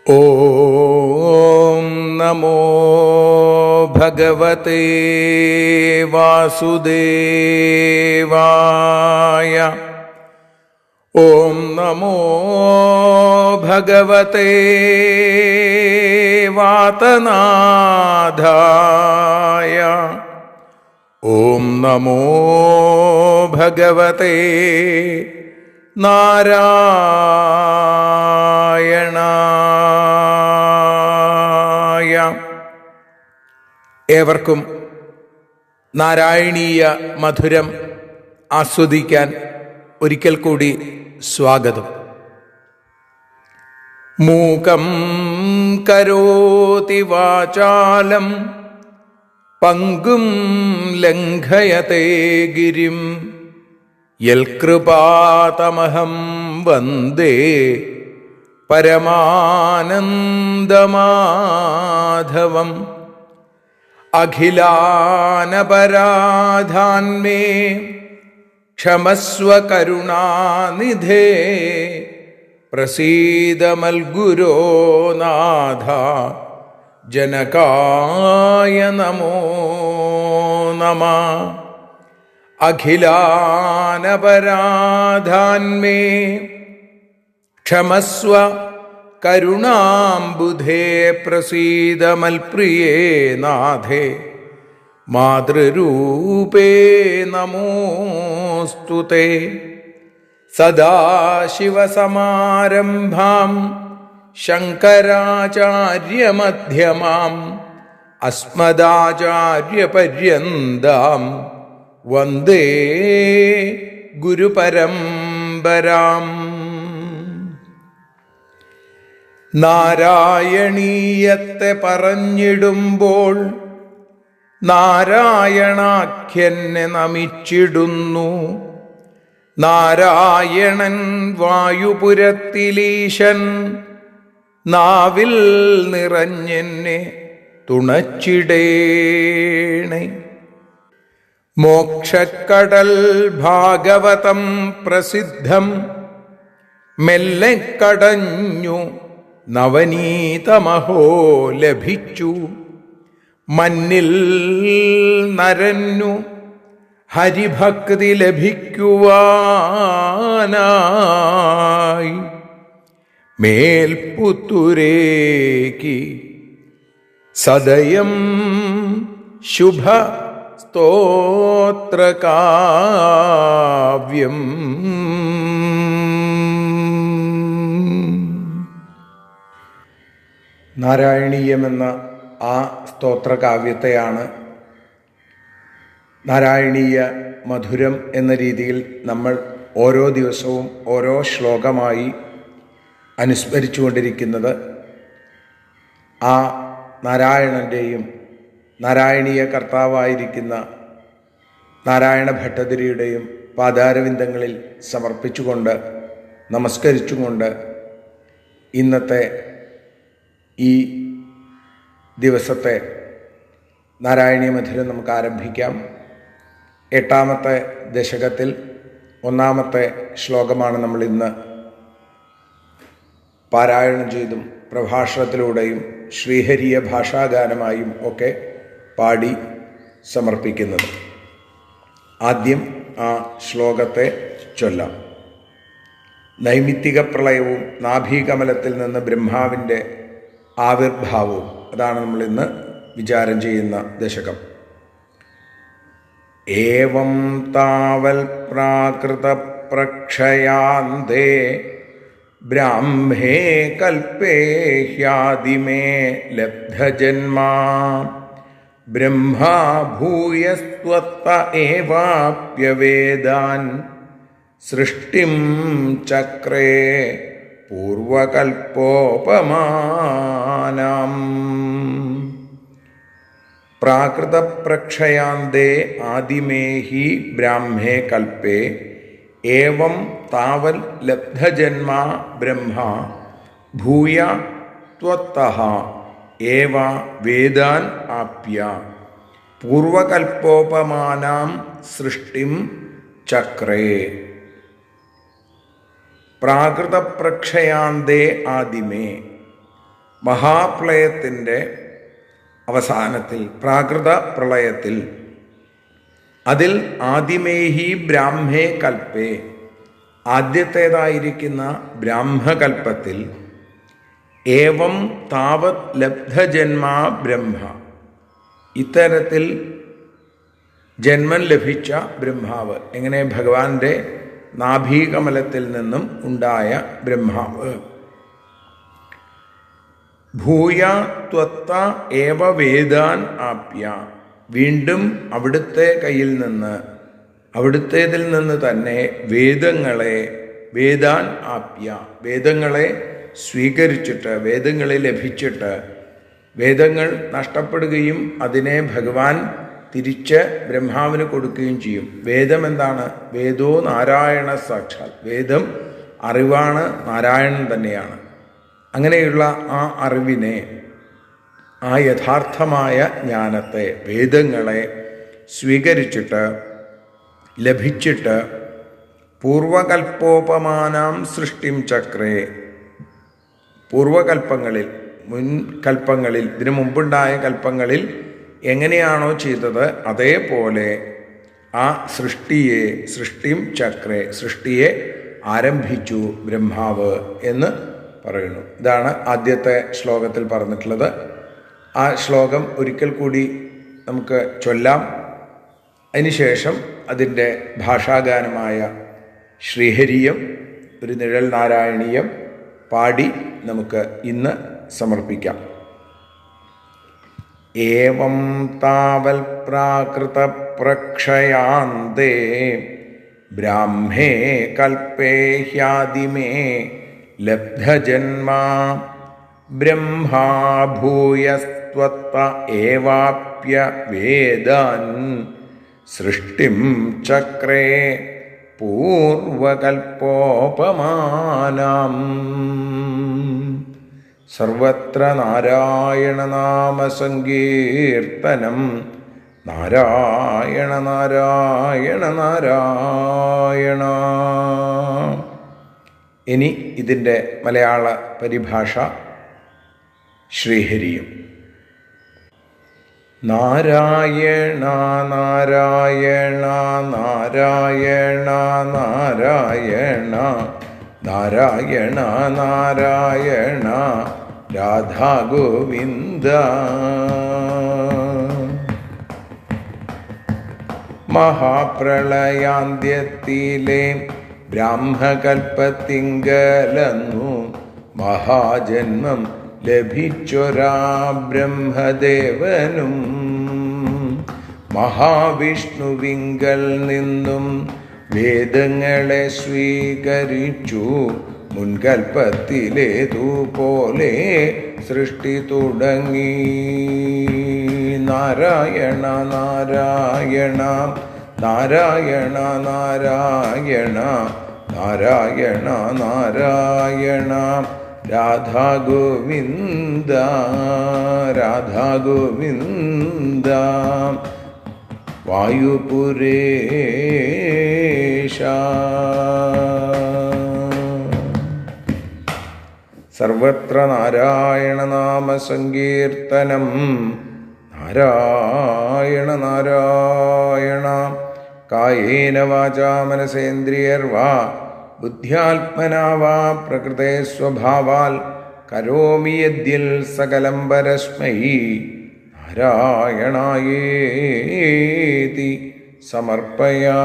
ഓം നമോ ഭഗവതേ വാസുദേവായ. ഓം നമോ ഭഗവതേ വാതനാഥായ. ഓം നമോ ഭഗവതേ നാരായണായ. ഏവർക്കും നാരായണീയ മധുരം ആസ്വദിക്കാൻ ഒരിക്കൽ കൂടി സ്വാഗതം. മൂകം കരോതി വാചാലം പങ്കും ലംഘയത്തെ ഗിരിം യൽകൃപാതമഹം വന്ദേ പരമാനന്ദമാധവം. അഖിലാനപരാധാന്മേ ക്ഷമസ്വ കരുണാനിധേ പ്രസീദ മൽഗുരോ നാഥ ജനകായ നമോ നമഃ. അഖിലാനപരാധാന്മേ ക്ഷമസ്വ കരുണാംബുധേ പ്രസീദ മൽപ്രിയേ നാഥേ മാതൃരൂപേ നമോസ്തുതേ. സദാശിവസമാരംഭാം ശങ്കരാചാര്യമധ്യമാം അസ്മദാചാര്യപര്യന്താം വന്ദേ ഗുരുപരമ്പരാം. നാരായണീയത്തെ പറഞ്ഞിടുമ്പോൾ നാരായണാഖ്യനെ നമിച്ചിടുന്നു. നാരായണൻ വായുപുരത്തിലീശൻ നാവിൽ നിറഞ്ഞെന്നെ തുണച്ചിടേണേ. മോക്ഷക്കടൽ ഭാഗവതം പ്രസിദ്ധം മെല്ലെ കടഞ്ഞു നവനീതമഹോ ലഭിച്ചു. മന്നിൽ നരന്നു ഹരിഭക്തി ലഭിക്കുവാനായി മേൽപുത്തുരേക്ക് സദയം ശുഭ സ്തോത്രകാവ്യം. നാരായണീയമെന്ന ആ സ്തോത്രകാവ്യത്തെയാണ് നാരായണീയ മധുരം എന്ന രീതിയിൽ നമ്മൾ ഓരോ ദിവസവും ഓരോ ശ്ലോകമായി അനുസ്മരിച്ചുകൊണ്ടിരിക്കുന്നത്. ആ നാരായണൻ്റെയും നാരായണീയ കർത്താവായിരിക്കുന്ന നാരായണ ഭട്ടതിരിയുടെയും പാദാരവിന്ദങ്ങളിൽ സമർപ്പിച്ചുകൊണ്ട് നമസ്കരിച്ചുകൊണ്ട് ഇന്നത്തെ ഈ ദിവസത്തെ നാരായണീയ മധുരം നമുക്ക് ആരംഭിക്കാം. 8ാമത്തെ ദശകത്തിൽ 1ാമത്തെ ശ്ലോകമാണ് നമ്മൾ ഇന്ന് പാരായണം ചെയ്തും പ്രഭാഷണത്തിലൂടെയും ശ്രീഹരിയ ഭാഷാഗാനമായും ഒക്കെ പാടി സമർപ്പിക്കുന്നത്. ആദ്യം ആ ശ്ലോകത്തെ ചൊല്ലാം. നൈമിത്തിക പ്രളയവും നാഭീകമലത്തിൽ നിന്ന് ബ്രഹ്മാവിൻ്റെ ആവിർഭാവവും, അതാണ് നമ്മൾ ഇന്ന് വിചാരം ചെയ്യുന്ന ദശകം. ഏവം താവൽ പ്രാകൃത പ്രക്ഷയാന്തേ ബ്രാഹ്മേ കൽപ്പേ ഹ്യാദിമേ ലബ്ധജന്മാ ബ്രഹ്മാ ഭൂയസ്ത്വത്ത ഏവാപ്യവേദാൻ സൃഷ്ടിം ചക്രേ പൂർവകൽപ്പോപമാനം. പ്രാകൃതപ്രക്ഷയാന്തേ ആദിമേ ഹി ബ്രാഹ്മേ കൽപ്പേ ഏവം താവൽ ലബ്ധജന്മാ ബ്രഹ്മാ ഭൂയ ത്വത്തഃ ഏവ വേദാൻ ആപ്യ പൂർവകൽപ്പോപമാനാം സൃഷ്ടിം ചക്രേ. പ്രാകൃതപ്രക്ഷയാന്തേ ആദിമേ മഹാപ്രളയത്തിൻ്റെ അവസാനത്തിൽ, പ്രാകൃത പ്രളയത്തിൽ, അതിൽ ആദിമേഹി ബ്രാഹ്മേ കൽപ്പേ, ആദ്യത്തേതായിരിക്കുന്ന ബ്രാഹ്മകൽപ്പത്തിൽ, ഏവം താവത് ലബ്ധജന്മാ ബ്രഹ്മ, ഇത്തരത്തിൽ ജന്മം ലഭിച്ച ബ്രഹ്മാവ്, എങ്ങനെ ഭഗവാന്റെ നാഭീകമലത്തിൽ നിന്നും ഉണ്ടായ ബ്രഹ്മാവ്, ഭൂയ ത്വത്ത ഏവ വേദാൻ ആപ്യ, വീണ്ടും അവിടുത്തെ കയ്യിൽ നിന്ന്, അവിടുത്തേതിൽ നിന്ന് തന്നെ വേദാൻ ആപ്യ, വേദങ്ങളെ സ്വീകരിച്ചിട്ട്, വേദങ്ങളെ ലഭിച്ചിട്ട്, വേദങ്ങൾ നഷ്ടപ്പെടുകയും അതിനെ ഭഗവാൻ തിരിച്ച് ബ്രഹ്മാവിന് കൊടുക്കുകയും ചെയ്യും. വേദം എന്താണ്? വേദോ നാരായണ സാക്ഷാൽ, വേദം അറിവാണ്, നാരായണൻ തന്നെയാണ്. അങ്ങനെയുള്ള ആ അറിവിനെ, ആ യഥാർത്ഥമായ ജ്ഞാനത്തെ, വേദങ്ങളെ സ്വീകരിച്ചിട്ട്, ലഭിച്ചിട്ട്, പൂർവകൽപ്പോപമാനാം സൃഷ്ടിം ചക്രേ, പൂർവകൽപ്പങ്ങളിൽ, മുൻകൽപ്പങ്ങളിൽ, ഇതിനു മുമ്പുണ്ടായ കൽപ്പങ്ങളിൽ എങ്ങനെയാണോ ചെയ്തത് അതേപോലെ ആ സൃഷ്ടിം ചക്രേ, സൃഷ്ടിയെ ആരംഭിച്ചു ബ്രഹ്മാവ് എന്ന് പറയുന്നു. ഇതാണ് ആദ്യത്തെ ശ്ലോകത്തിൽ പറഞ്ഞിട്ടുള്ളത്. ആ ശ്ലോകം ഒരിക്കൽ കൂടി നമുക്ക് ചൊല്ലാം. അതിനുശേഷം അതിൻ്റെ ഭാഷാഗാനമായ ശ്രീഹരിയം, ഒരു നിഴൽ നാരായണീയം പാടി നമുക്ക് ഇന്ന് സമർപ്പിക്കാം. ഏവം താവൽ പ്രാകൃത പ്രക്ഷയാന്തേ ബ്രാഹ്മേ കൽപ്പേ ഹ്യാദിമേ ലബ്ധജന്മാ ബ്രഹ്മാ ഭൂയസ്ത്വത്ത ഏവാപ്യ വേദാൻ സൃഷ്ടിം ചക്രേ പൂർവകൽപ്പോപമാനാം. സർവത്ര നാരായണനാമസങ്കീർത്തനം, നാരായണ നാരായണ നാരായണ. ഇനി ഇതിൻ്റെ മലയാള പരിഭാഷ ശ്രീഹരിയും. നാരായണ നാരായണ നാരായണ നാരായണ നാരായണ നാരായണ രാധാ ഗോവിന്ദ. മഹാപ്രളയാന്ത്യത്തിലെ ബ്രാഹ്മകൽപ്പത്തിങ്കലന്നു മഹാജന്മം ലഭിച്ചൊരാ ബ്രഹ്മദേവനും മഹാവിഷ്ണുവിങ്കൽ നിന്നും വേദങ്ങളെ സ്വീകരിച്ചു. മുൻകൽപ്പത്തിലേതുപോലെ സൃഷ്ടി തുടങ്ങി. നാരായണ നാരായണ നാരായണ നാരായണ നാരായണ നാരായണ രാധാ ഗോവിന്ദ രാധാ ഗോവിന്ദ. വായുപുരേശ. സർവത്ര നാരായണ നാമസങ്കീർത്തനം, നാരായണ നാരായണ. കായേന വാചാ മനസേന്ദ്രിയർവാ ബുദ്ധ്യാത്മനാ വാ പ്രകൃതേ സ്വഭാവാൽ കരോമി യദ്യൽ സകലം പരസ്മൈ നാരായണായേതി സമർപ്പയാമി.